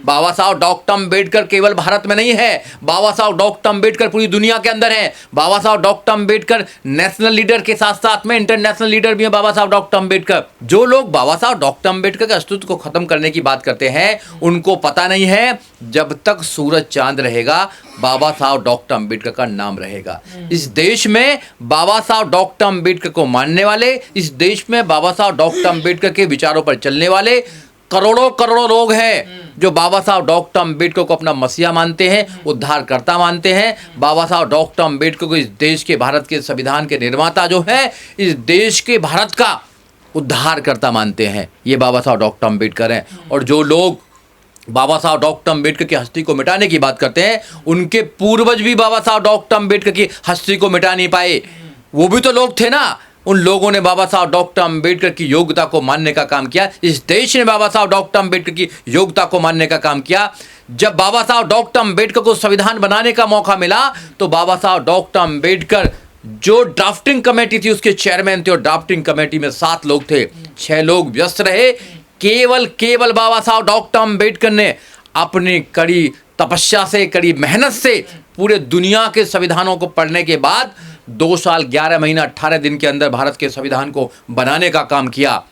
बाबा साहब डॉक्टर अम्बेडकर केवल भारत में नहीं है, बाबा साहब डॉक्टर अम्बेडकर पूरी दुनिया के अंदर है। बाबा साहब डॉक्टर अम्बेडकर नेशनल लीडर के साथ साथ में इंटरनेशनल लीडर भी है बाबा साहब डॉक्टर अम्बेडकर। जो लोग बाबा साहब डॉक्टर अम्बेडकर के अस्तित्व को खत्म करने की बात करते हैं, उनको पता नहीं है जब तक सूरज चांद रहेगा बाबा साहब डॉक्टर अम्बेडकर का नाम रहेगा। इस देश में बाबा साहब डॉक्टर अम्बेडकर को मानने वाले, इस देश में बाबा साहब डॉक्टर अम्बेडकर के विचारों पर चलने वाले करोड़ों करोड़ों लोग हैं जो बाबा साहब डॉक्टर अम्बेडकर को अपना मसीहा मानते हैं, उद्धारकर्ता मानते हैं। बाबा साहब डॉक्टर अम्बेडकर को इस देश के, भारत के संविधान के निर्माता जो है, इस देश के, भारत का उद्धारकर्ता मानते हैं। ये बाबा साहब डॉक्टर अम्बेडकर हैं। और जो लोग बाबा साहब डॉक्टर अम्बेडकर की हस्ती को मिटाने की बात करते हैं, उनके पूर्वज भी बाबा साहब डॉक्टर अम्बेडकर की हस्ती को मिटा नहीं पाए। वो भी तो लोग थे ना। उन लोगों ने बाबा साहब डॉक्टर अम्बेडकर की योग्यता को मानने का काम किया। इस देश ने बाबा साहब डॉक्टर अम्बेडकर की योग्यता को मानने का काम किया। जब बाबा साहब डॉक्टर अम्बेडकर को संविधान बनाने का मौका मिला तो बाबा साहब डॉक्टर अम्बेडकर जो ड्राफ्टिंग कमेटी थी उसके चेयरमैन थे, और ड्राफ्टिंग कमेटी में 7 लोग थे, 6 लोग व्यस्त रहे। केवल बाबा साहब डॉक्टर अम्बेडकर ने अपनी कड़ी तपस्या से, कड़ी मेहनत से पूरे दुनिया के संविधानों को पढ़ने के बाद 2 साल 11 महीना 18 दिन के अंदर भारत के संविधान को बनाने का काम किया।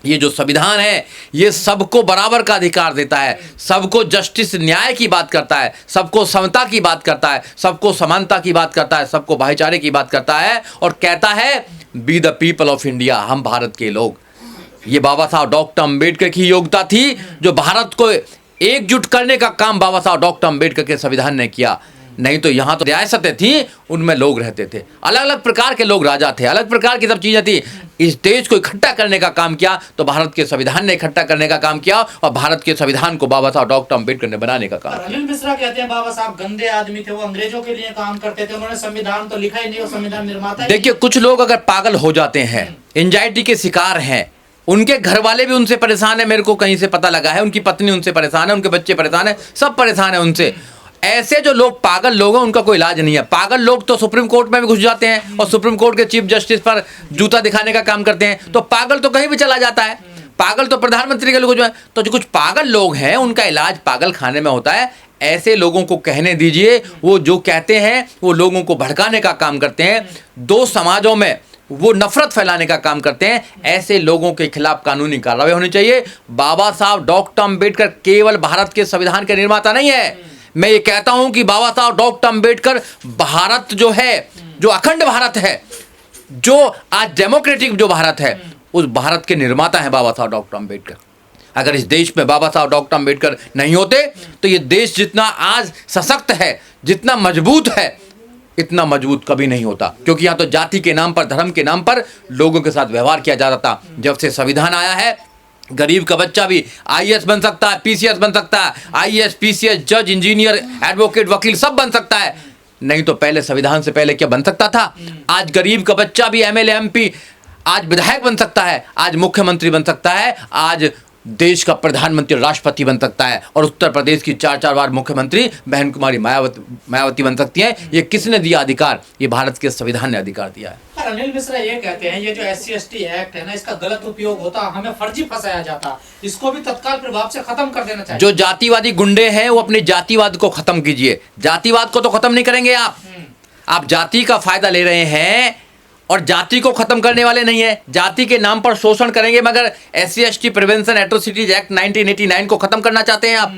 ये जो संविधान है ये सबको बराबर का अधिकार देता है, सबको जस्टिस, न्याय की बात करता है, सबको समता की बात करता है, सबको समानता की बात करता है, सबको भाईचारे की बात करता है, और कहता है be the people of India, हम भारत के लोग। ये बाबा साहब डॉक्टर अम्बेडकर की योग्यता थी जो भारत को एकजुट करने का काम बाबा साहब डॉक्टर अम्बेडकर के संविधान ने किया। नहीं तो यहाँ तो रियासतें थी, उनमें लोग रहते थे, अलग अलग प्रकार के लोग राजा थे, अलग प्रकार की सब चीज़ें थी। इस देश को इकट्ठा करने का काम किया तो भारत के संविधान ने इकट्ठा करने का काम किया, और भारत के संविधान को बाबा साहब डॉक्टर अम्बेडकर ने बनाने का काम किया। अनिल मिश्रा कहते हैं बाबा साहब गंदे आदमी थे, वो अंग्रेजों के लिए काम करते थे, उन्होंने संविधान तो लिखा ही नहीं, और संविधान निर्माता। देखिए, कुछ लोग अगर पागल हो जाते हैं, एंजाइटी के शिकार हैं, उनके घर वाले भी उनसे परेशान है, मेरे को कहीं से पता लगा है, उनकी पत्नी उनसे परेशान है, उनके बच्चे परेशान है, सब परेशान है उनसे। ऐसे जो लोग पागल लोग हैं उनका कोई इलाज नहीं है। पागल लोग तो सुप्रीम कोर्ट में भी घुस जाते हैं और सुप्रीम कोर्ट के चीफ जस्टिस पर जूता दिखाने का काम करते हैं। तो पागल तो कहीं भी चला जाता है, पागल तो प्रधानमंत्री के लोग जो है। तो जो कुछ पागल लोग हैं उनका इलाज पागल खाने में होता है। ऐसे लोगों को कहने दीजिए, वो जो कहते हैं वो लोगों को भड़काने का काम करते हैं, 2 समाजों में वो नफरत फैलाने का काम करते हैं। ऐसे लोगों के खिलाफ कानूनी कार्रवाई होनी चाहिए। बाबा साहब डॉक्टर अम्बेडकर केवल भारत के संविधान के निर्माता नहीं है। मैं ये कहता हूं कि बाबा साहब डॉक्टर अम्बेडकर भारत जो है, जो अखंड भारत है, जो आज डेमोक्रेटिक जो भारत है, उस भारत के निर्माता हैं बाबा साहब डॉक्टर अम्बेडकर। अगर इस देश में बाबा साहब डॉक्टर अम्बेडकर नहीं होते तो ये देश जितना आज सशक्त है, जितना मजबूत है, इतना मजबूत कभी नहीं होता। क्योंकि यहाँ तो जाति के नाम पर, धर्म के नाम पर लोगों के साथ व्यवहार किया जाता था। जब से संविधान आया है, गरीब का बच्चा भी आईएएस बन सकता है, पीसीएस बन सकता है, आईएएस, पीसीएस, जज, इंजीनियर, एडवोकेट, वकील सब बन सकता है। नहीं तो पहले संविधान से पहले क्या बन सकता था? आज गरीब का बच्चा भी एमएलए, एमपी, आज विधायक बन सकता है, आज मुख्यमंत्री बन सकता है, आज देश का प्रधानमंत्री, राष्ट्रपति बन सकता है, और उत्तर प्रदेश की 4 बार मुख्यमंत्री बहन कुमारी मायावती बन सकती हैं। ये किसने दिया अधिकार? ये भारत के संविधान ने अधिकार दिया है। अनिल मिश्रा ये कहते हैं ये जो SC/ST एक्ट है ना, इसका गलत उपयोग होता, हमें फर्जी फंसाया जाता, इसको भी तत्काल प्रभाव से खत्म कर देना चाहिए। जो जातिवादी गुंडे हैं वो अपने जातिवाद को खत्म कीजिए। जातिवाद को तो खत्म नहीं करेंगे आप जाति का फायदा ले रहे हैं और जाति को खत्म करने वाले नहीं है। जाति के नाम पर शोषण करेंगे, मगर SC/ST प्रिवेंशन एट्रोसिटीज एक्ट 1989 को खत्म करना चाहते हैं आप।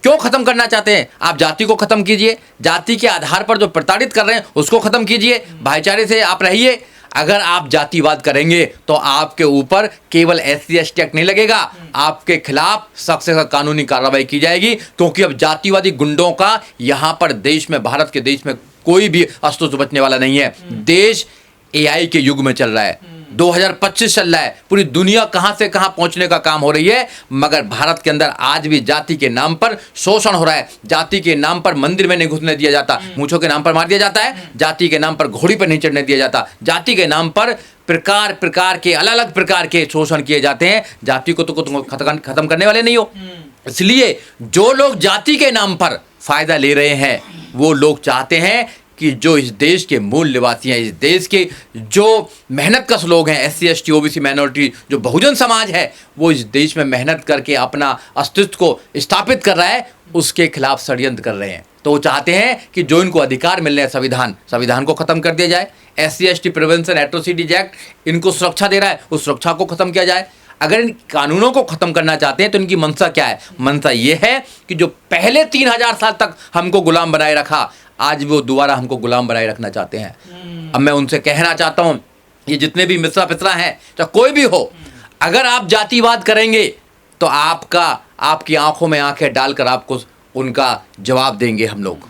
क्यों खत्म करना चाहते हैं? आप जाति को खत्म कीजिए, जाति के आधार पर जो प्रताड़ित कर रहे हैं उसको खत्म कीजिए, भाईचारे से आप रहिए। अगर आप जातिवाद करेंगे तो आपके ऊपर केवल SC/ST एक्ट नहीं लगेगा, आपके खिलाफ सख्त से सख्त कानूनी कार्रवाई की जाएगी। क्योंकि अब जातिवादी गुंडों का यहाँ पर देश में, भारत के देश में कोई भी अस्तित्व बचने वाला नहीं है। देश AI के युग में चल रहा है, 2025 चल रहा है, पूरी दुनिया कहां से कहां पहुंचने का काम हो रही है, मगर भारत के अंदर आज भी जाति के नाम पर शोषण हो रहा है। जाति के नाम पर मंदिर में नहीं घुसने दिया जाता, मूंछों के नाम पर मार दिया जाता है। जाति के नाम पर घोड़ी पर नहीं चढ़ने दिया जाता। जाति के नाम पर प्रकार प्रकार के, अलग अलग प्रकार के शोषण किए जाते हैं। जाति को तो खत्म करने वाले नहीं हो। इसलिए जो लोग जाति के नाम पर फायदा ले रहे हैं वो लोग चाहते हैं कि जो इस देश के मूल निवासी हैं, इस देश के जो मेहनतकश लोग हैं, SC ST OBC माइनॉरिटी, जो बहुजन समाज है, वो इस देश में मेहनत करके अपना अस्तित्व को स्थापित कर रहा है, उसके खिलाफ षड्यंत्र कर रहे हैं। तो वो चाहते हैं कि जो इनको अधिकार मिल रहे हैं, संविधान को ख़त्म कर दिया जाए। SC ST prevention atrocities act इनको सुरक्षा दे रहा है, उस सुरक्षा को ख़त्म किया जाए। अगर इन कानूनों को ख़त्म करना चाहते हैं तो इनकी मंशा क्या है? मंशा ये है कि जो पहले 3000 साल तक हमको गुलाम बनाए रखा, आज वो दोबारा हमको गुलाम बनाए रखना चाहते हैं। अब मैं उनसे कहना चाहता हूँ, ये जितने भी मिश्रा पित्रा हैं, चाहे कोई भी हो, अगर आप जातिवाद करेंगे तो आपकी आंखों में आंखें डालकर आपको उनका जवाब देंगे हम लोग।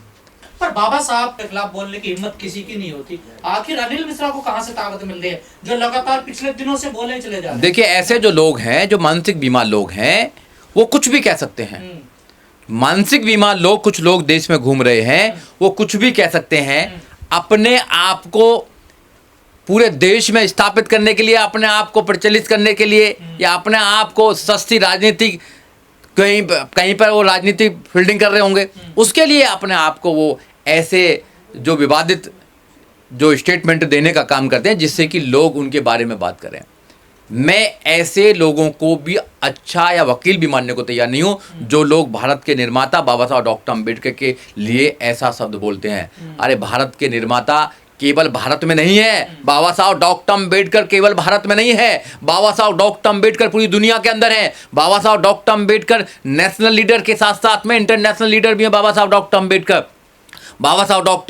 पर बाबा साहब के खिलाफ बोलने की हिम्मत किसी की नहीं होती। आखिर अनिल मिश्रा को कहां से ताकत मिल रही है, जो लगातार पिछले दिनों से बोले चले जा रहे हैं? देखिए, ऐसे जो लोग हैं, जो मानसिक बीमार लोग हैं, वो कुछ भी कह सकते हैं। मानसिक बीमार लोग, कुछ लोग देश में घूम रहे हैं, वो कुछ भी कह सकते हैं। अपने आप को पूरे देश में स्थापित करने के लिए, अपने आप को प्रचलित करने के लिए, या अपने आप को सस्ती राजनीतिक कहीं पर वो राजनीतिक फील्डिंग कर रहे होंगे, उसके लिए अपने आप को वो ऐसे जो विवादित जो स्टेटमेंट देने का काम करते हैं, जिससे कि लोग उनके बारे में बात करें। मैं ऐसे लोगों को भी अच्छा या वकील भी मानने को तैयार नहीं हूँ जो लोग भारत के निर्माता बाबा साहब डॉक्टर अम्बेडकर के लिए ऐसा शब्द बोलते हैं। अरे, भारत के निर्माता केवल भारत में नहीं है, बाबा साहब डॉक्टर अम्बेडकर केवल भारत में नहीं है, बाबा साहब डॉक्टर अम्बेडकर पूरी दुनिया के अंदर है। बाबा साहब डॉक्टर अम्बेडकर नेशनल लीडर के साथ साथ में इंटरनेशनल लीडर भी है। बाबा साहब डॉक्टर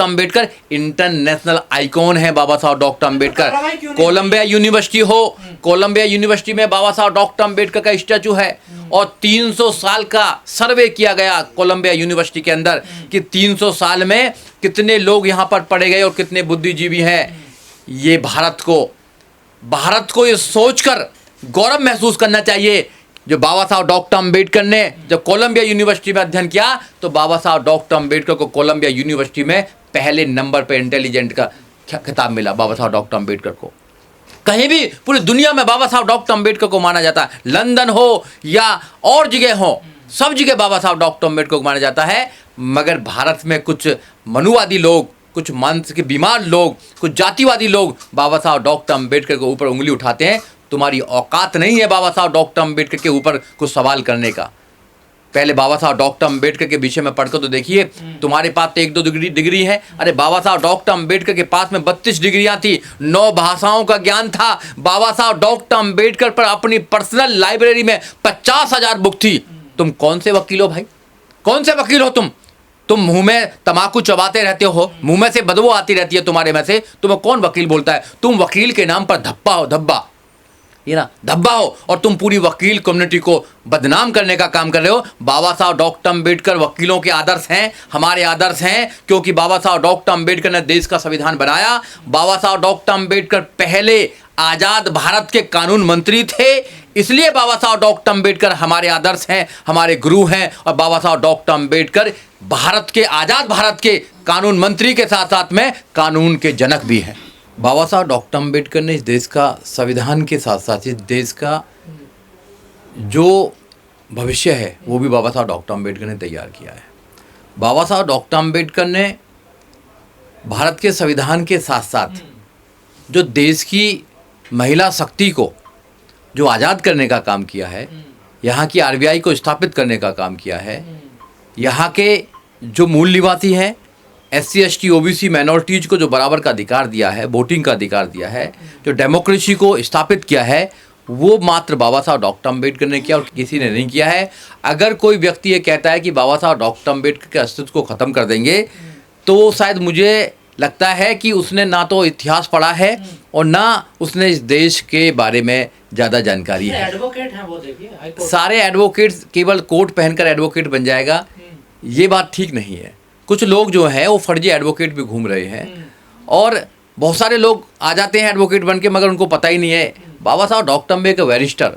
अम्बेडकर इंटरनेशनल आइकॉन है। बाबा साहब डॉक्टर अम्बेडकर कोलंबिया यूनिवर्सिटी हो, कोलंबिया यूनिवर्सिटी में बाबा साहब डॉक्टर अम्बेडकर का स्टैचू है। और 300 साल का सर्वे किया गया कोलंबिया यूनिवर्सिटी के अंदर कि 300 साल में कितने लोग यहाँ पर पढ़े गए और कितने बुद्धिजीवी हैं। ये भारत को ये सोचकर गौरव महसूस करना चाहिए। जो बाबा साहब डॉक्टर अम्बेडकर ने जब कोलंबिया यूनिवर्सिटी में अध्ययन किया, तो बाबा साहब डॉक्टर अम्बेडकर को कोलंबिया यूनिवर्सिटी में पहले नंबर पर इंटेलिजेंट का खिताब मिला। बाबा साहब डॉक्टर अम्बेडकर को कहीं भी पूरी दुनिया में बाबा साहब डॉक्टर अम्बेडकर को माना जाता है। लंदन हो या और जगह हो, सब जगह बाबा साहब डॉक्टर अम्बेडकर को माना जाता है। मगर भारत में कुछ मनुवादी लोग, कुछ मानसिक बीमार लोग, कुछ जातिवादी लोग बाबा साहब डॉक्टर अम्बेडकर के ऊपर उंगली उठाते हैं। तुम्हारी औकात नहीं है बाबा साहब डॉक्टर अम्बेडकर के ऊपर कुछ सवाल करने का। पहले बाबा साहब डॉक्टर अम्बेडकर के विषय में पढ़कर तो देखिए। तुम्हारे पास तो 1-2 डिग्री है। अरे, बाबा साहब डॉक्टर अम्बेडकर के पास में 32 डिग्रियां थी, 9 भाषाओं का ज्ञान था। बाबा साहब डॉक्टर अम्बेडकर पर अपनी पर्सनल लाइब्रेरी में 50,000 बुक थी। तुम कौन से वकील हो भाई? कौन से वकील हो तुम? तुम मुंह में तम्बाकू चबाते रहते हो, मुंह में से बदबू आती रहती है तुम्हारे में से। तुम्हें कौन वकील बोलता है? तुम वकील के नाम पर धब्बा हो, धब्बा हो, और तुम पूरी वकील कम्युनिटी को बदनाम करने का काम कर रहे हो। बाबा साहब डॉक्टर अम्बेडकर वकीलों के आदर्श हैं, हमारे आदर्श हैं, क्योंकि बाबा साहब डॉक्टर अम्बेडकर ने देश का संविधान बनाया। बाबा साहब डॉक्टर अम्बेडकर पहले आज़ाद भारत के कानून मंत्री थे, इसलिए बाबा साहब डॉक्टर अम्बेडकर हमारे आदर्श हैं, हमारे गुरु हैं। और बाबा साहब डॉक्टर अम्बेडकर आज़ाद भारत के कानून मंत्री के साथ साथ में कानून के जनक भी हैं। बाबा साहब डॉक्टर अम्बेडकर ने इस देश का संविधान के साथ साथ इस देश का जो भविष्य है वो भी बाबा साहब डॉक्टर अम्बेडकर ने तैयार किया है। बाबा साहब डॉक्टर अम्बेडकर ने भारत के संविधान के साथ साथ जो देश की महिला शक्ति को जो आज़ाद करने का काम किया है, यहाँ की RBI को स्थापित करने का काम किया है, यहाँ के जो मूल निवासी हैं SC ST OBC माइनॉरिटीज़ को जो बराबर का अधिकार दिया है, वोटिंग का अधिकार दिया है, जो डेमोक्रेसी को स्थापित किया है, वो मात्र बाबा साहब डॉक्टर अम्बेडकर ने किया और किसी ने नहीं किया है। अगर कोई व्यक्ति ये कहता है कि बाबा साहब डॉक्टर अम्बेडकर के अस्तित्व को ख़त्म कर देंगे, तो शायद मुझे लगता है कि उसने ना तो इतिहास पढ़ा है और ना उसने इस देश के बारे में ज़्यादा जानकारी है। एडवोकेट हैं वो, देखिए सारे एडवोकेट्स केवल कोट पहनकर एडवोकेट बन जाएगा, ये बात ठीक नहीं है। कुछ लोग जो हैं वो फर्जी एडवोकेट भी घूम रहे हैं, और बहुत सारे लोग आ जाते हैं एडवोकेट बन के, मगर उनको पता ही नहीं है बाबा साहब डॉक्टर अम्बेडकर बैरिस्टर,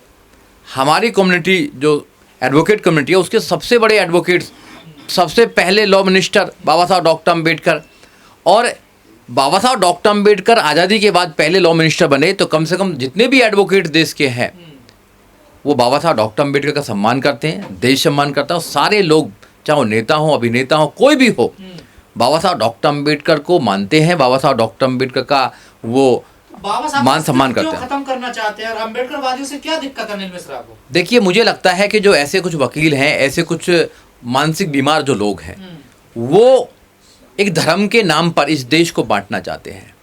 हमारी कम्युनिटी जो एडवोकेट कम्युनिटी है उसके सबसे बड़े एडवोकेट्स, सबसे पहले लॉ मिनिस्टर बाबा साहब डॉक्टर अम्बेडकर। और बाबा साहब डॉक्टर अम्बेडकर आज़ादी के बाद पहले लॉ मिनिस्टर बने, तो कम से कम जितने भी एडवोकेट देश के हैं वो बाबा साहब डॉक्टर अम्बेडकर का सम्मान करते हैं, देश सम्मान करता है। और सारे लोग, चाहे वो नेता हो, अभिनेता हो, कोई भी हो, बाबा साहब डॉक्टर अम्बेडकर को मानते हैं, बाबा साहब डॉक्टर अम्बेडकर का वो बाबा साहब मान सम्मान क्यों करते हैं। खत्म करना चाहते हैं और अम्बेडकर वादियों से क्या दिक्कत है अनिल मिश्रा को? देखिए, मुझे लगता है कि जो ऐसे कुछ वकील हैं, ऐसे कुछ मानसिक बीमार जो लोग हैं, वो एक धर्म के नाम पर इस देश को बांटना चाहते हैं।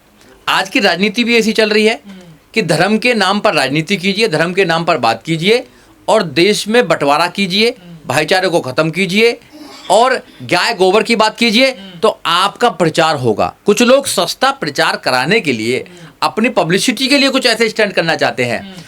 आज की राजनीति भी ऐसी चल रही है कि धर्म के नाम पर राजनीति कीजिए, धर्म के नाम पर बात कीजिए और देश में बंटवारा कीजिए, भाईचारे को ख़त्म कीजिए और गाय गोबर की बात कीजिए तो आपका प्रचार होगा। कुछ लोग सस्ता प्रचार कराने के लिए, अपनी पब्लिसिटी के लिए कुछ ऐसे स्टैंड करना चाहते हैं।